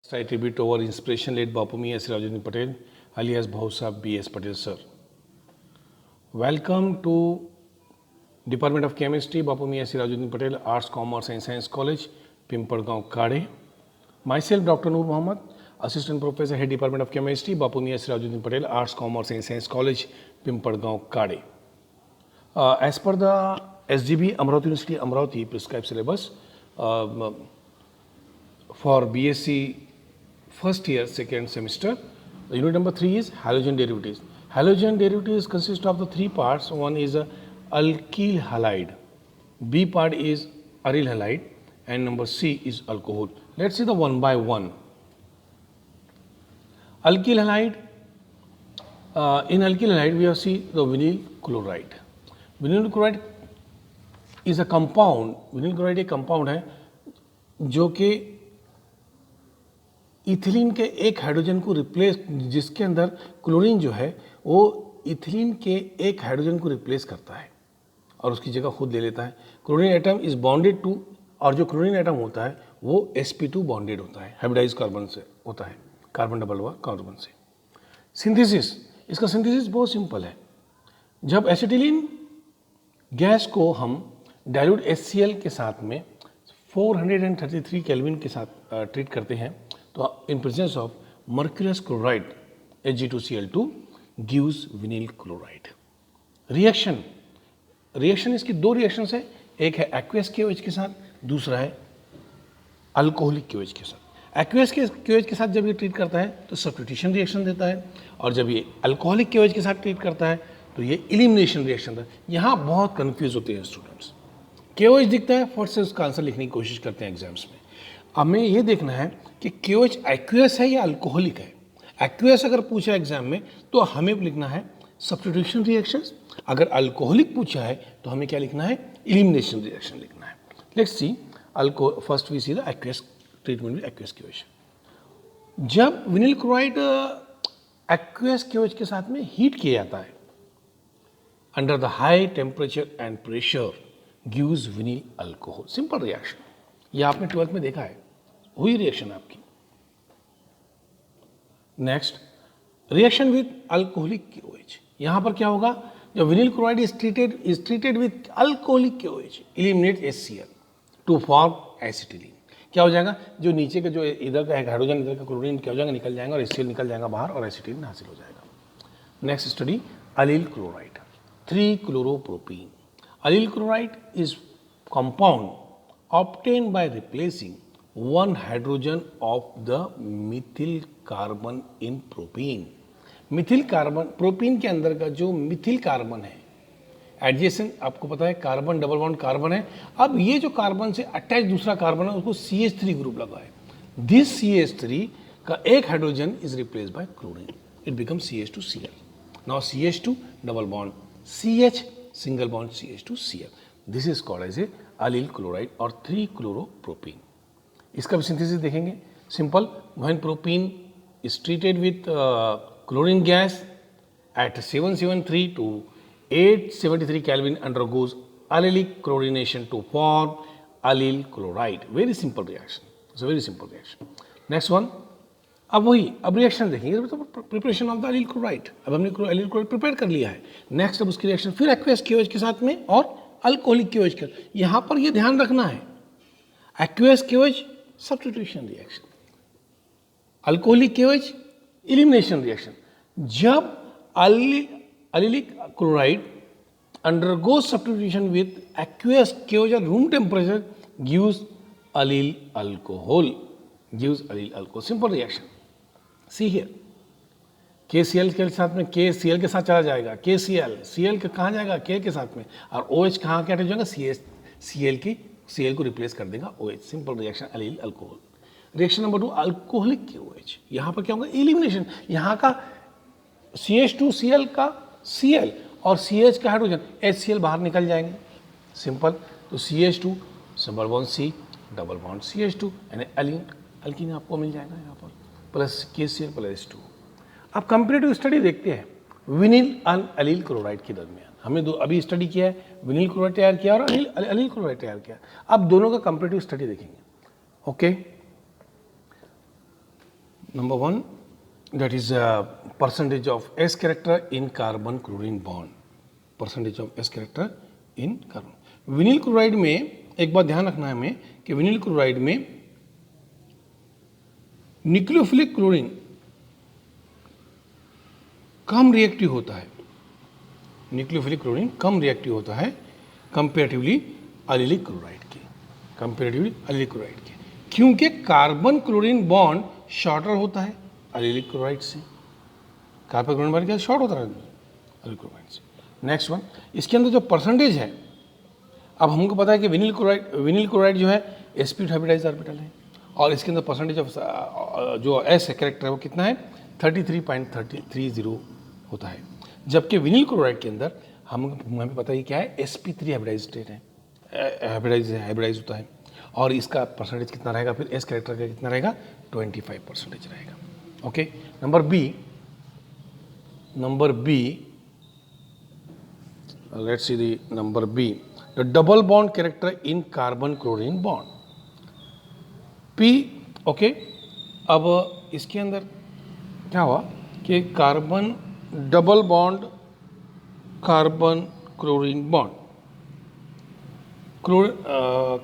I tribute our inspiration late Bapumi S. Rajendra Patel, alias Bhausab B.S. Patel sir. Welcome to Department of Chemistry, Bapumi S. Rajendra Patel, Arts, Commerce and Science College, Pimpadgaon, Kade. Myself, Dr. Noor Mohammed, Assistant Professor, Head Department of Chemistry, Bapumi S. Rajendra Patel, Arts, Commerce and Science College, Pimpadgaon, Kade. As per the SGB, Amravati University, Amravati prescribed syllabus for BSc first year, second semester. The unit number 3 is halogen derivatives. Halogen derivatives consist of the three parts. One is alkyl halide, B part is aryl halide, and number C is alcohol. Let's see the one by one. Alkyl halide. In alkyl halide, we have seen the vinyl chloride. Vinyl chloride is a compound. Vinyl chloride एक compound है जो कि ethylene के एक hydrogen को replace, जिसके अंदर chlorine जो है वो इथिलीन के एक हाइड्रोजन को रिप्लेस करता है और उसकी जगह खुद ले लेता है. Chlorine atom is bonded to, और जो क्लोरीन एटम होता है वो sp2 बॉन्डेड होता है, हाइब्रिडाइज कार्बन से होता है, कार्बन डबल कार्बन से. सिंथेसिस, इसका सिंथेसिस बहुत सिंपल है. जब एसिटिलीन गैस को हम डाइल्यूट HCl के साथ में 433 केल्विन के साथ ट्रीट करते हैं तो in presence of mercurous chloride Hg2Cl2 gives vinyl chloride. Reaction इसकी दो रिएक्शंस है, एक है एक्वियस KOH के साथ, दूसरा है अल्कोहलिक KOH के साथ. एक्वियस KOH के साथ जब ये ट्रीट करता है तो सब्स्टिट्यूशन रिएक्शन देता है, और जब ये अल्कोहलिक KOH के साथ ट्रीट करता है तो ये एलिमिनेशन रिएक्शन देता है. यहाँ बहुत कन्फ्यूज होते हैं स्टूडेंट्स. KOH दिखता है, फट से उसका आंसर लिखने की कोशिश करते हैं एग्जाम्स में. हमें ये देखना है कि KOH एक्वियस है या अल्कोहलिक है. एक्वियस अगर पूछा एग्जाम में तो हमें लिखना है सब्स्टिट्यूशन रिएक्शंस. अगर अल्कोहलिक पूछा है तो हमें क्या लिखना है, एलिमिनेशन रिएक्शन लिखना है. Let's see first we see the aqueous treatment with aqueous KOH. जब विनिल क्लोराइड एक्वियस KOH के साथ में हीट किया जाता है under the high temperature and pressure gives vinyl alcohol. Simple reaction, ये आपने 12th में देखा है, हुई रिएक्शन आपकी. Next, reaction with alcoholic KOH. यहां पर क्या होगा, जब vinyl chloride is treated with alcoholic KOH, eliminate HCl to form acetylene. क्या हो जाएगा, जो नीचे का जो इधर का है हाइड्रोजन, इधर का क्लोरीन क्या हो जाएगा, निकल जाएगा और HCl निकल जाएगा बाहर और एसिटिलीन हासिल हो जाएगा. Next study, allyl chloride 3-chloroPropene. Allyl chloride is compound obtained by replacing one hydrogen of the methyl carbon in propene. Mithil carbon, propene के अंदर का जो मिथिल कार्बन है एडजेसेंट, आपको पता है कार्बन डबल बॉन्ड कार्बन है. अब ये जो कार्बन से अटैच दूसरा कार्बन है उसको CH3 ग्रुप लगा है. दिस CH3 का एक hydrogen is replace by chlorine, it become CH2Cl. Now CH2 double bond CH single bond CH2Cl. This is called as a allyl chloride or 3-chloropropene. इसका भी synthesis देखेंगे. Simple, when propene is treated with chlorine gas at 773 to 873 Kelvin undergoes allylic chlorination to form allyl chloride. Very simple reaction. It's a very simple reaction. Next one. अब reaction देखेंगे तो preparation of the Aleel chloride. अब हमने अलील chloride prepare कर लिया है. Next अब उसकी रिएक्शन फिर एक्वियस KOH के साथ में और अल्कोहलिक KOH के. यहाँ पर ये ध्यान रखना है, aqueous KOH substitution reaction, alcoholic KOH elimination reaction. जब allylic chloride undergoes substitution with aqueous KOH at room temperature gives allyl alcohol. Simple reaction. See here, KCl के साथ में KCl के साथ चला जाएगा, Cl के कहाँ जाएगा, K के साथ में, और OH कहाँ क्या जाएगा, Cl को रिप्लेस कर देगा OH. Simple reaction, allyl alcohol. Reaction number 2, alcoholic KOH. यहाँ पर क्या होगा, एलिमिनेशन. यहाँ का CH2Cl का Cl और CH का हाइड्रोजन HCl बाहर निकल जाएंगे. सिंपल, तो CH2 simple bond C double bond CH2 यानी अल्कीन आपको मिल जाएगा यहाँ पर, प्लस KCl प्लस H2. अब कंपेरेटिव स्टडी देखते हैं विनिल और अलील क्लोराइड के दरमियान. हमने अभी स्टडी किया है, विनिल क्लोराइड तैयार किया और अलील क्लोराइड तैयार किया. अब दोनों का कंपेरेटिव स्टडी देखेंगे. Okay, Number one, that is percentage of S character in carbon chlorine bond. Percentage of S character in carbon. Vinyl chloride में एक बात ध्यान रखना है हमें कि विनिल क्लोराइड में न्यूक्लियोफिलिक क्लोरीन कम रिएक्टिव होता है. न्यूक्लियोफिलिक क्लोरीन कम रिएक्टिव होता है कंपेरेटिवली एलिलिक क्लोराइड के. कंपेरेटिवली एलिलिक क्लोराइड के, क्योंकि कार्बन क्लोरीन बॉन्ड शॉर्टर होता है एलिलिक क्लोराइड से. कार्बन क्लोरीन बॉन्ड क्या शॉर्ट होता है एलिलिक क्लोराइड से. नेक्स्ट वन, इसके अंदर जो परसेंटेज है, अब हमको पता है कि विनिल क्लोराइड जो है sp2 हाइब्रिडाइज्ड ऑर्बिटल है और इसके अंदर परसेंटेज ऑफ जो एस कैरेक्टर है वो कितना है 33.30 होता है. जबकि विनिल क्लोराइड के अंदर हमें पता है क्या है sp3 हाइब्रिडाइज्ड स्टेट है, हाइब्रिडाइज होता है और इसका परसेंटेज कितना रहेगा, फिर एस कैरेक्टर का कितना रहेगा 25% रहेगा. Okay. Number B, let's see the number B, the double bond character in carbon chlorine bond. P, okay. अब इसके अंदर क्या हुआ कि carbon double bond carbon chlorine bond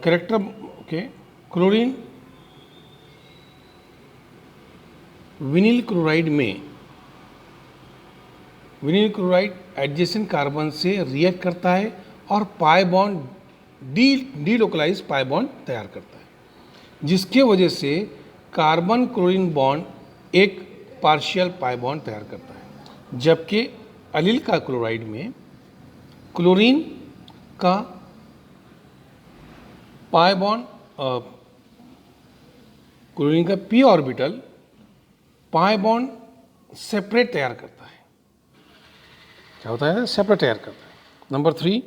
character, okay. Chlorine vinyl chloride adjacent carbon से react करता है और pi bond delocalize pi bond तैयार करता है, जिसके वजह से कार्बन क्लोरीन बॉन्ड एक पार्शियल पाई बॉन्ड तैयार करता है. जबकि एलिल का क्लोराइड में क्लोरीन का पाई बॉन्ड क्लोरीन का p orbital pi bond separate तैयार करता है. क्या होता है, सेपरेट तैयार करता है. Number 3,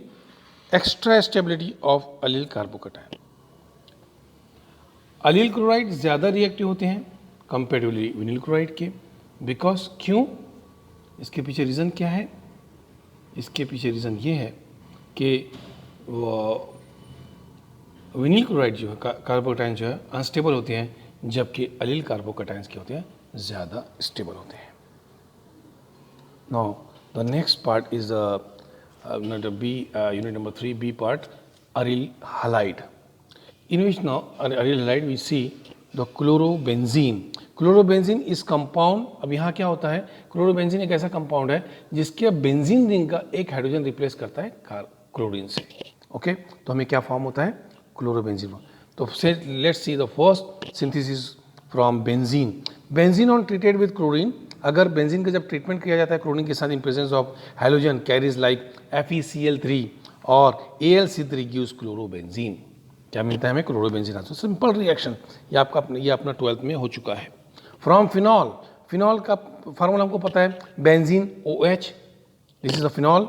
extra stability of allyl carbocation. Allyl chloride ज़्यादा रिएक्टिव होते हैं कंपेरेटिवली विनिल क्लोराइड के. बिकॉज क्यों, इसके पीछे रीज़न क्या है, इसके पीछे रीज़न ये है कि विनिल क्लोराइड जो है कार्बोकैटायन जो है अनस्टेबल होते हैं, जबकि एलिल कार्बोकैटायंस के होते हैं ज़्यादा स्टेबल होते हैं. Now the next part is unit number 3, B part, aryl halide, in which now aryl halide we see the chlorobenzene. Chlorobenzene इस कंपाउंड, अब यहाँ क्या होता है, क्लोरोबेंजीन एक ऐसा कंपाउंड है जिसके बेंजीन रिंग का एक हाइड्रोजन रिप्लेस करता है क्लोरीन से. ओके. तो हमें क्या फॉर्म होता है, क्लोरोबेंजीन. तो let's see the first synthesis from benzene. Benzene on treated with chlorine, अगर बेंजीन का जब ट्रीटमेंट किया जाता है क्लोरीन के साथ इन presence of halogen carries like FeCl3 और AlC3 गिव्स क्लोरोबेंजीन. क्या मिलता है हमें, क्लोरोबेंजीन. आता है. सिंपल रिएक्शन, ये अपना 12th में हो चुका है. फ्रॉम फिनॉल, फिनॉल का फार्मूला हमको पता है, benzene OH, this is the phenol,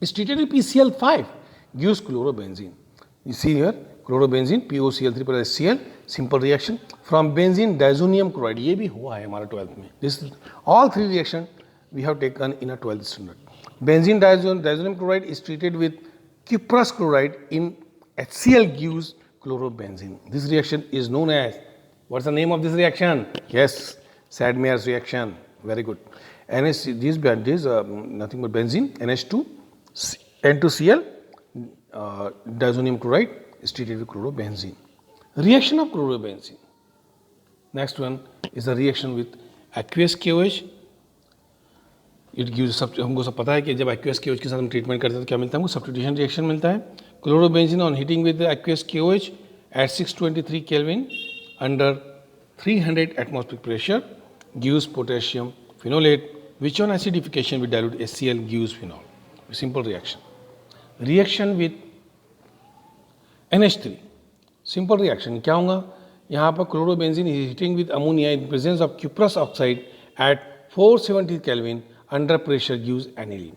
is treated with PCl5 gives chlorobenzene. You see here chlorobenzene POCl3 पर HCl, simple reaction. From benzene diazonium chloride, ये भी हुआ है हमारा 12th में. This all 3 reaction we have taken in a 12th standard. Benzene diazonium chloride is treated with cuprous chloride in HCl gives chlorobenzene. This reaction is known as, what's the name of this reaction? Yes, Sadmeyer's reaction. Very good. This nothing but benzene, NH2, N2Cl, diazonium chloride is treated with chlorobenzene. Reaction of chlorobenzene. Next one is the reaction with aqueous KOH. It gives, हमको सब पता है कि जब aqueous KOH के साथ हम treatment करते हैं तो क्या मिलता है हमको, सब्स्टिट्यूशन रिएक्शन मिलता है. Chlorobenzene on heating with aqueous KOH at 623 kelvin under 300 atmospheric pressure gives potassium phenolate, which on acidification with dilute HCl gives phenol. Simple reaction. Reaction with NH3, simple reaction. क्या होगा यहाँ पर, chlorobenzene heating with ammonia in presence of cuprous oxide at 470 kelvin under pressure gives aniline.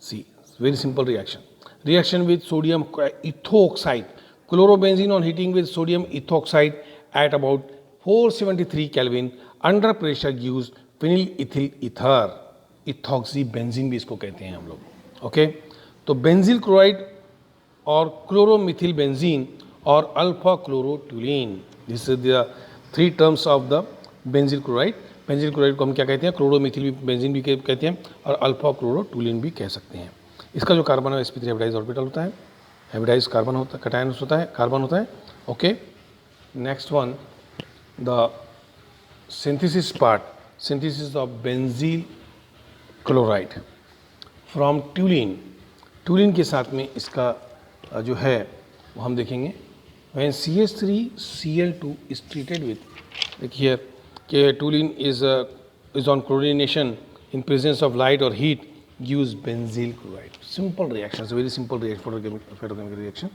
See, very simple reaction. Reaction with sodium ethoxide. Chlorobenzene on heating with sodium ethoxide at about 473 Kelvin under pressure gives phenyl ethyl ether. Ethoxybenzene भी इसको कहते हैं हम लोग. Okay. तो benzyl chloride और chloromethyl benzene और alpha chlorotoluene, this is the 3 terms of the benzyl chloride. Benzyl chloride को हम क्या कहते हैं, क्लोरोमिथिल भी बेंजीन भी कहते हैं और अल्फा क्लोरोटूलिन भी कह सकते हैं। इसका जो कार्बन है sp3 हाइब्रिडाइज ऑर्बिटल होता है, हाइब्रिडाइज कार्बन होता है, कटायन होता है, कार्बन होता है। Okay, next one, the synthesis part, synthesis of benzyl chloride from toluene. Toluene के साथ में इसका जो है वो हम देखेंगे। When CH3Cl2 is treated with, देखिए कि toluene is on chlorination in presence of light or heat gives benzyl chloride. Simple reaction, it's a very simple reaction, photochemical reaction.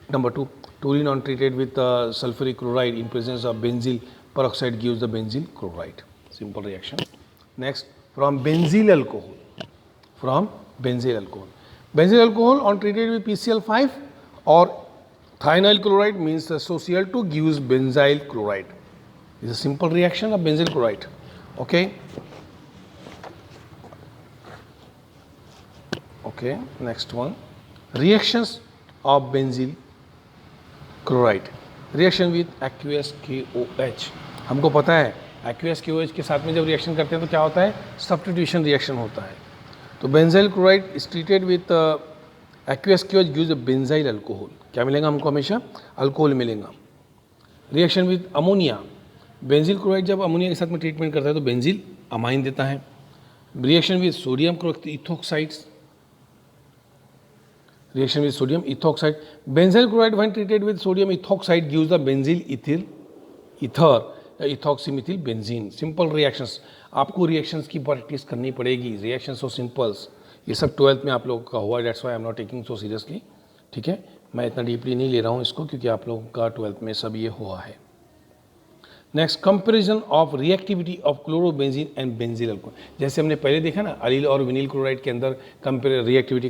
Number 2, toluene on treated with sulfuric chloride in presence of benzyl peroxide gives the benzyl chloride. Simple reaction. Next, from benzyl alcohol. Benzyl alcohol on treated with PCl5 or thionyl chloride means SOCl2 gives benzyl chloride. It's a simple reaction of benzyl chloride. Okay. Okay, next one, reactions of benzyl chloride, reaction with aqueous KOH. हमको पता है aqueous KOH के साथ में जब reaction करते हैं तो क्या होता है, सब्स्टिट्यूशन रिएक्शन होता है। तो benzyl chloride is treated with aqueous KOH gives a benzyl alcohol. क्या मिलेगा हमको, हमेशा अल्कोहल मिलेगा। Reaction with ammonia, benzyl chloride जब अमोनिया के साथ में ट्रीटमेंट करता है तो बेंजिल अमाइन देता है। Reaction with sodium ethoxides, reaction with sodium ethoxide, benzyl chloride when treated with sodium ethoxide gives the benzyl ether ethoxymethyl benzene. Simple reactions, आपको reactions की प्रैक्टिस करनी पड़ेगी, reactions so simples, ये सब 12th में आप लोगों का हुआ, that's why I am not taking so seriously, ठीक है, मैं इतना डीपली नहीं ले रहा हूँ इसको क्योंकि आप लोगों का 12th में सब ये हुआ है। Next, comparison of reactivity of chlorobenzene and benzyl alcohol. जैसे हमने पहले देखा ना अलील और विनील क्लोराइड के अंदर रिएक्टिविटी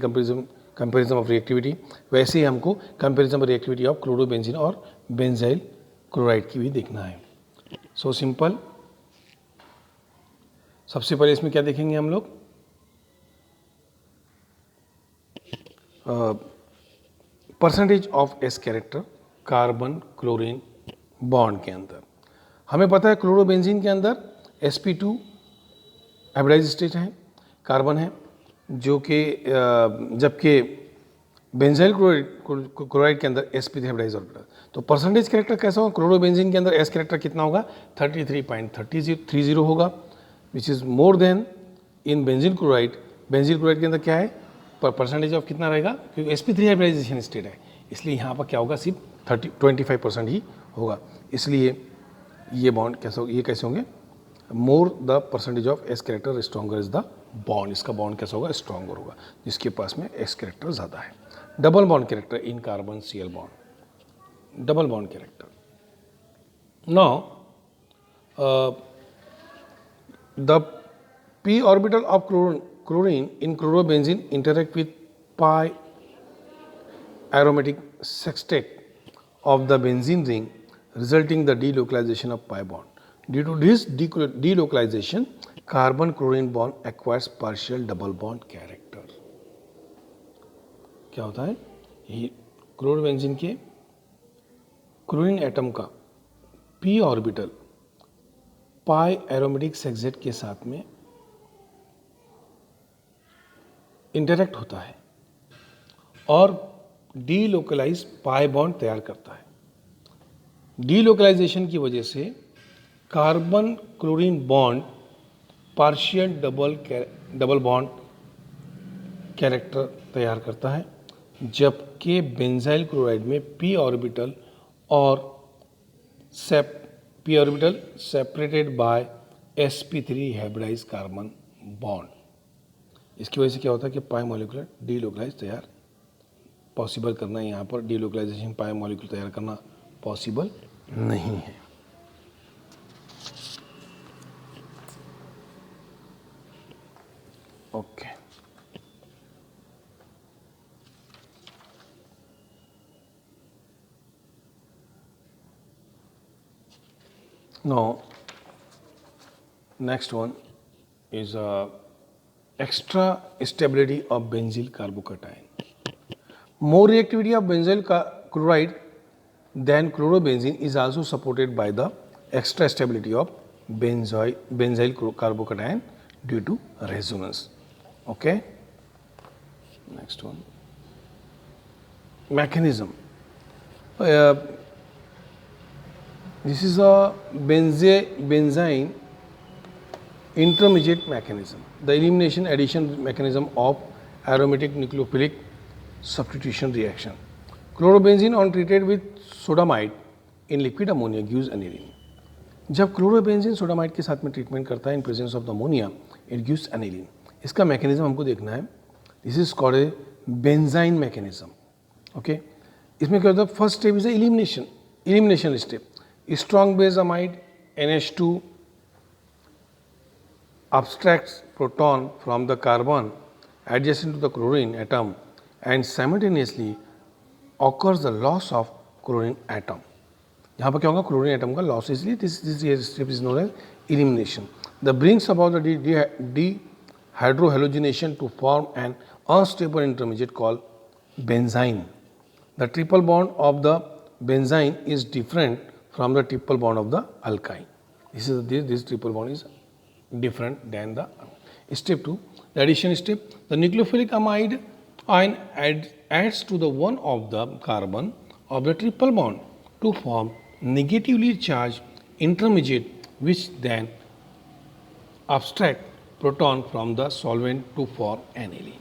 कंपेरिजन ऑफ रिएक्टिविटी, वैसे ही हमको comparison of reactivity of chlorobenzene और बेंजाइल क्लोराइड की भी देखना है। सो सिंपल, सबसे पहले इसमें क्या देखेंगे हम लोग, percentage of S character carbon chlorine bond के अंदर। हमें पता है क्लोरोबेंजीन के अंदर sp2 हाइब्रिडाइज स्टेट है, कार्बन है, जो कि जबकि बेंजाइल क्लोराइड के अंदर sp3 हाइब्रिडाइज ऑर्बिटल। तो परसेंटेज कैरेक्टर कैसा होगा, क्लोरोबेंजीन के अंदर s कैरेक्टर कितना होगा, 33.30 होगा, which is more then in benzyl chloride. Benzyl chloride के अंदर क्या है, परसेंटेज ऑफ कितना रहेगा, क्योंकि sp3 हाइब्रिडाइजेशन स्टेट है, इसलिए यहाँ पर क्या होगा, सिर्फ 25% ही होगा। इसलिए ये बॉन्ड कैसे होगा, ये कैसे होंगे, more the percentage of S character stronger is the bond, इसका बॉन्ड कैसा होगा, स्ट्रॉन्गर होगा, जिसके पास में एस कैरेक्टर ज़्यादा है। Double bond character in carbon Cl bond, double bond character. Now the p orbital of chlorine in chlorobenzene interact with pi aromatic sextet of the benzene ring, resulting the delocalization of pi bond. Due to this delocalization, carbon chlorine bond acquires partial double bond character. क्या होता है, ये chlorobenzene के chlorine atom का p orbital पाई aromatic सेक्सेट के साथ में interact होता है और डीलोकलाइज पाई बॉन्ड तैयार करता है। डीलोकलाइजेशन की वजह से carbon chlorine bond partial double bond character तैयार करता है, जबकि बेंजाइल क्लोराइड में p orbital separated by sp3 hybridise carbon bond. इसकी वजह से क्या होता है कि पाई मॉलिक्यूलर डीलोकलाइज तैयार पॉसिबल करना, यहाँ पर डीलोकलाइजेशन पाई मॉलिक्यूल तैयार करना पॉसिबल नहीं है। Okay, now next one is extra stability of benzyl carbocation. More reactivity of benzyl chloride than chlorobenzene is also supported by the extra stability of benzyl carbocation due to resonance. Okay. Next one. Mechanism. This is a benzyne intermediate mechanism, the elimination addition mechanism of aromatic nucleophilic substitution reaction. Chlorobenzene on treated with sodamide in liquid ammonia gives aniline. जब chlorobenzene sodamide के साथ में treatment करता है इन presence of the ammonia, it gives aniline. इसका mechanism हमको देखना है. This is called a benzene mechanism. Okay, इसमें क्या होता है? First step is elimination step. Strong base amide NH2 abstracts proton from the carbon adjacent to the chlorine atom and simultaneously occurs the loss of chlorine atom. यहाँ पर क्या होगा? Chlorine atom का loss, इसलिए this step is known as elimination. The brings about the dehydrohallucination to form an unstable intermediate called benzene. The triple bond of the benzene is different from the triple bond of the alkyne. This triple bond is different than the step 2. The addition step. The nucleophilic amide ion adds to the one of the carbon of the triple bond to form negatively charged intermediate, which then abstract proton from the solvent to form aniline.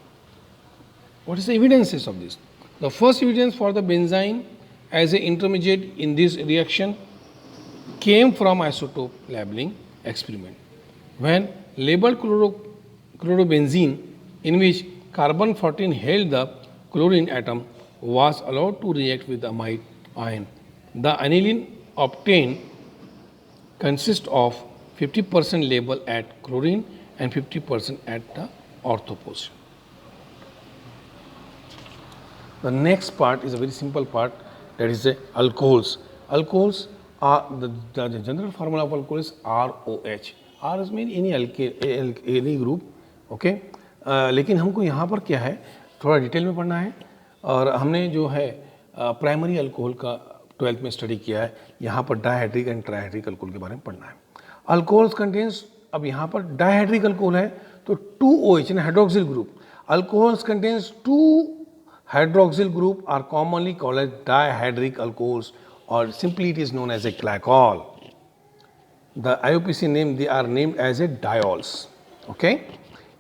What is the evidences of this? The first evidence for the benzene as an intermediate in this reaction came from isotope labeling experiment. When labeled chlorobenzene, in which carbon 14 held the chlorine atom, was allowed to react with the amide ion, the aniline obtained consists of 50% label at chlorine and 50% at the ortho position. The next part is a very simple part, that is the alcohols. Alcohols are the general formula of alcohol is ROH. R is mean any group. Okay. लेकिन हमको यहाँ पर क्या है, थोड़ा detail में पढ़ना है. और हमने जो है प्राइमरी अल्कोहल का 12th में स्टडी किया है. यहाँ पर डायहाइड्रिक एंड ट्राइहाइड्रिक अल्कोहल के बारे में पढ़ना है. अल्कोहल्स कंटेन्स, अब यहाँ पर डायहाइड्रिक अल्कोहल है तो 2OH यानी hydroxyl group. Alcohols contains 2 hydroxyl group are commonly called as dihydric alcohols, or simply it is known as a glycol. The IUPAC name, they are named as a diols. Okay,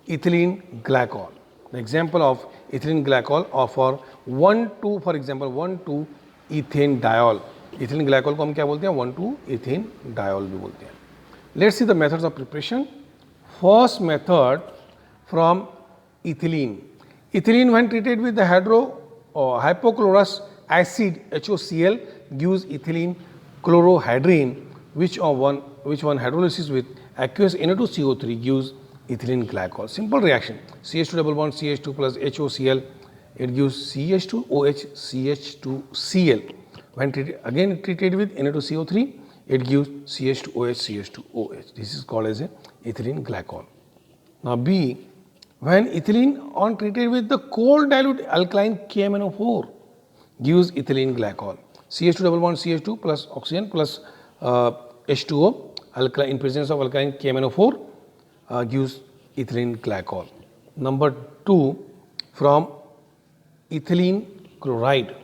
ethylene glycol. The example of ethylene glycol are for 1,2, for example 1,2-ethane diol. ethylene glycol को हम क्या बोलते हैं? 1,2-ethane diol भी बोलते हैं. Let's see the methods of preparation. First method from ethylene. Ethylene, when treated with the hypochlorous acid HOCl, gives ethylene chlorohydrin, which one hydrolysis with aqueous Na2CO3 gives ethylene glycol. Simple reaction. CH2 double bond CH2 plus HOCl, it gives CH2OH CH2Cl. When treated with Na2CO3, it gives CH2OH CH2OH. This is called as a ethylene glycol. Now B, when ethylene on treated with the cold dilute alkaline KMnO4 gives ethylene glycol. CH2 double bond CH2 plus oxygen plus H2O alkaline, in presence of alkaline KMnO4 gives ethylene glycol. Number 2, from ethylene chloride.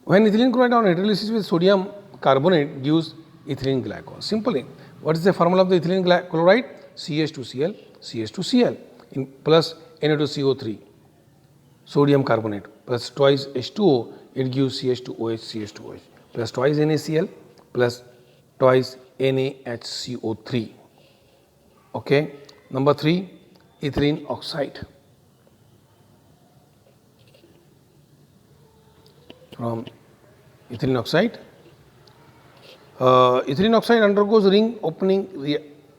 When ethylene chloride on hydrolysis with sodium carbonate gives ethylene glycol. Simply, what is the formula of the ethylene chloride? CH2Cl, CH2Cl in plus Na2CO3, sodium carbonate plus twice H2O, it gives CH2OH, CH2OH plus twice NaCl plus twice NaHCO3. Okay. Number 3, ethylene oxide. From ethylene oxide, ethylene oxide undergoes ring opening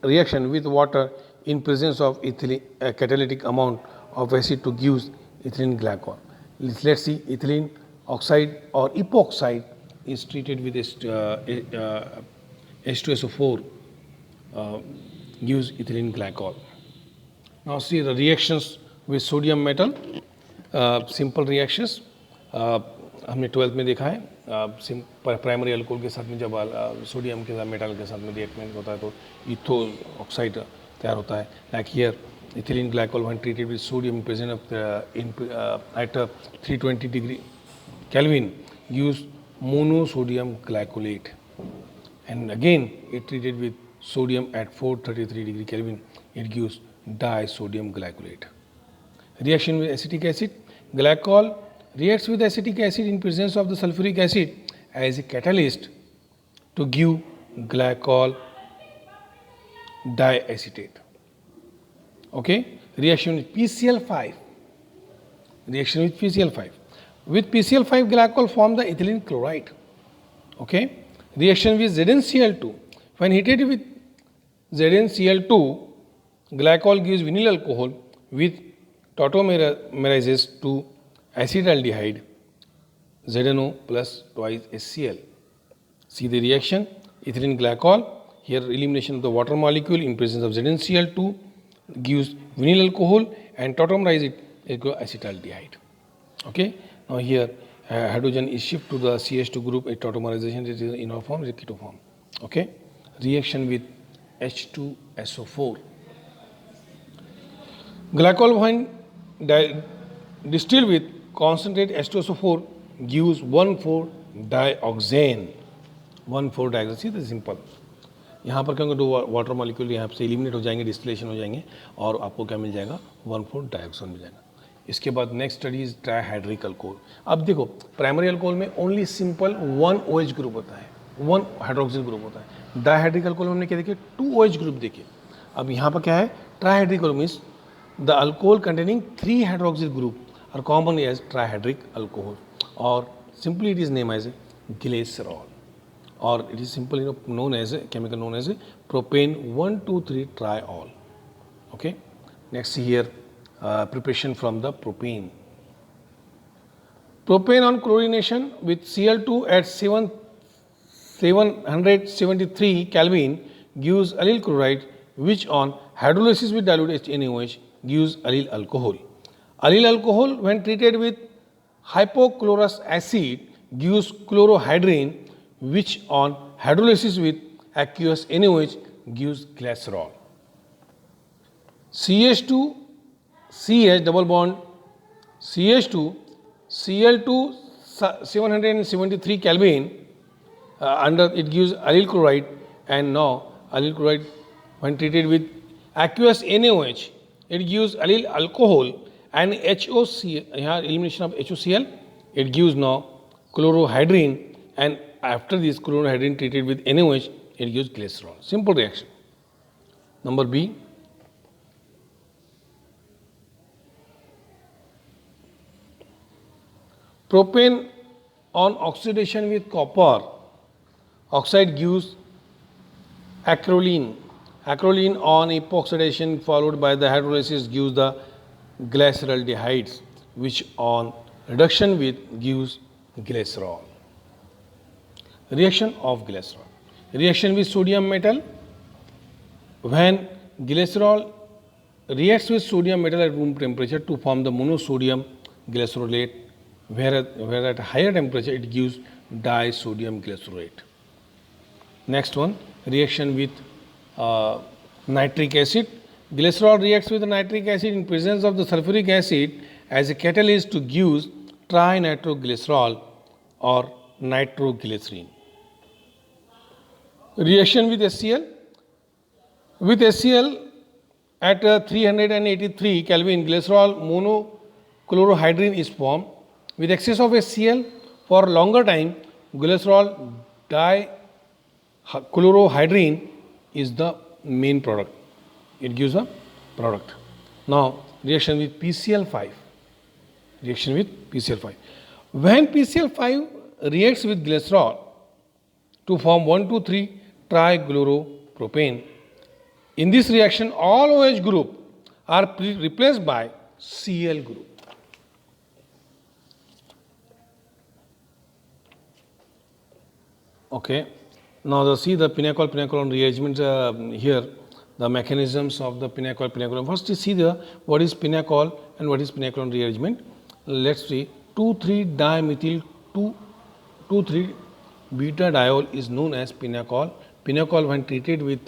reaction with water in presence of ethylene, catalytic amount of acid to gives ethylene glycol. Let's see, ethylene oxide or epoxide is treated with H2SO4 gives ethylene glycol. Now see the reactions with sodium metal, simple reactions. हमने 12th में देखा है. Primary alcohol के साथ में जब sodium के साथ मेटल के साथ में रिएक्टमेंट होता है तो इथो ऑक्साइड तैयार होता है. Like here ethylene glycol when treated with sodium present at 320 degree Kelvin gives monosodium glycolate, and again it treated with sodium at 433 degree Kelvin, it gives disodium glycolate. Reaction with acetic acid, glycol reacts with acetic acid in presence of the sulfuric acid as a catalyst to give glycol diacetate. Okay, reaction with PCl5. Reaction with PCl5. With PCl5, glycol form the ethylene chloride. Okay, reaction with ZnCl2. When heated with ZnCl2, glycol gives vinyl alcohol with tautomerizes to acetaldehyde ZNO plus twice HCl. See the reaction, ethylene glycol. Here elimination of the water molecule in presence of ZnCl2 gives vinyl alcohol and tautomerize it to acetaldehyde. Okay. Now here hydrogen is shift to the CH2 group. A tautomerization is in our form, is keto form. Okay. Reaction with H2SO4. Glycol when distilled with concentrate H2SO4 gives 1,4-dioxane. 1,4-dioxane. See, this is simple. यहाँ पर क्या होगा, दो water molecule यहाँ से eliminate हो जाएंगे, distillation हो जाएंगे और आपको क्या मिल जाएगा, 1,4-डाइऑक्सोन मिल जाएगा. इसके बाद next study is trihydric alcohol. अब देखो प्राइमरी अल्कोहल में ओनली सिंपल 1 OH ग्रुप होता है, 1 हाइड्रोक्सिल ग्रुप होता है. डाइहाइड्रिक अल्कोहल में हमने क्या देखे, 2 OH ग्रुप देखे. अब यहाँ पर क्या है, trihydric alcohol means the alcohol containing 3 hydroxyl group are common as trihydric alcohol और simply it is name as glycerol. or it is simply known as a chemical known as a propane 1,2,3-triol. Okay. Next here preparation from the propane. Propane on chlorination with Cl2 at 773 Kelvin gives allyl chloride, which on hydrolysis with dilute NaOH gives allyl alcohol. Allyl alcohol when treated with hypochlorous acid gives chlorohydrin, which on hydrolysis with aqueous NaOH gives glycerol. CH2 CH double bond CH2 Cl2 773 Kelvin under it gives allyl chloride, and now allyl chloride when treated with aqueous NaOH it gives allyl alcohol, and HOC here elimination of HOCl it gives now chlorohydrin, and after this chlorohydrin treated with NaOH it gives glycerol. Simple reaction. Number B. Propane on oxidation with copper oxide gives acrolein. Acrolein on epoxidation followed by the hydrolysis gives the glyceraldehydes, which on reduction with gives glycerol. Reaction of glycerol. Reaction with sodium metal. When glycerol reacts with sodium metal at room temperature to form the monosodium glycerolate, where at higher temperature it gives disodium glycerolate. Next one, reaction with nitric acid. Glycerol reacts with nitric acid in presence of the sulfuric acid as a catalyst to give trinitroglycerol or nitroglycerin. Reaction with HCl. With HCl at 383 Kelvin, glycerol monochlorohydrin is formed. With excess of HCl for longer time, glycerol dichlorohydrin is the main product. It gives a product. Now, reaction with PCl5. Reaction with PCl5. When PCl5 reacts with glycerol to form 1,2,3-trichloropropane, in this reaction all OH group are replaced by Cl group. Okay. Now see the pinacol rearrangement here, the mechanisms of the pinacol. First you see what is pinacol and what is pinacol rearrangement. Let's see 2,3-dimethyl 2 2,3 beta diol is known as pinacol. Pinacol, when treated with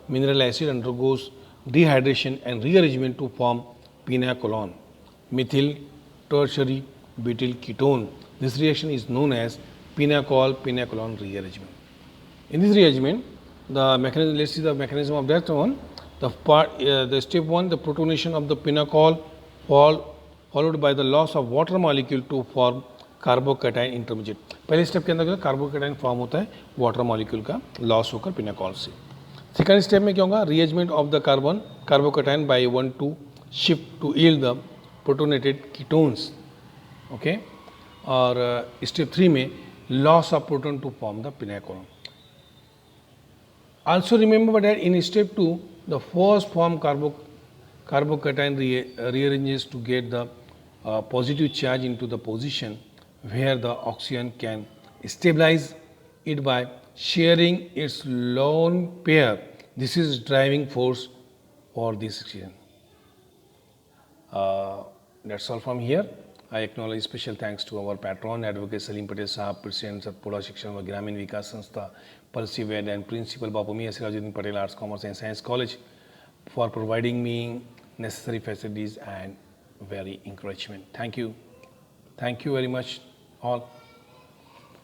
mineral acid, undergoes dehydration and rearrangement to form pinacolon, methyl tertiary butyl ketone. This reaction is known as pinacolon rearrangement. In this rearrangement, the mechanism, let's see the mechanism of that one. The step 1, the protonation of the pinacol followed by the loss of water molecule to form carbocation intermediate. पहले step के अंदर carbocation form होता है water molecule का loss होकर pinacol से. Second step में क्या होगा, rearrangement of the carbocation by 1,2 shift to yield the protonated ketones. Okay. और स्टेप 3 में loss of proton to form the pinacol. Also remember that in step 2, the first form carbocation rearranges to get the positive charge into the position where the oxygen can stabilize it by sharing its lone pair. This is driving force for this reaction. That's all from here. I acknowledge special thanks to our patron, Advocate Salim Patel Sahab, President Satpura Shikshan व Gramin Vikas Sanstha, Persevered, and Principal Bapumi Asirajuddin Patel Arts, Commerce and Science College for providing me necessary facilities and very encouragement. Thank you. Thank you very much all.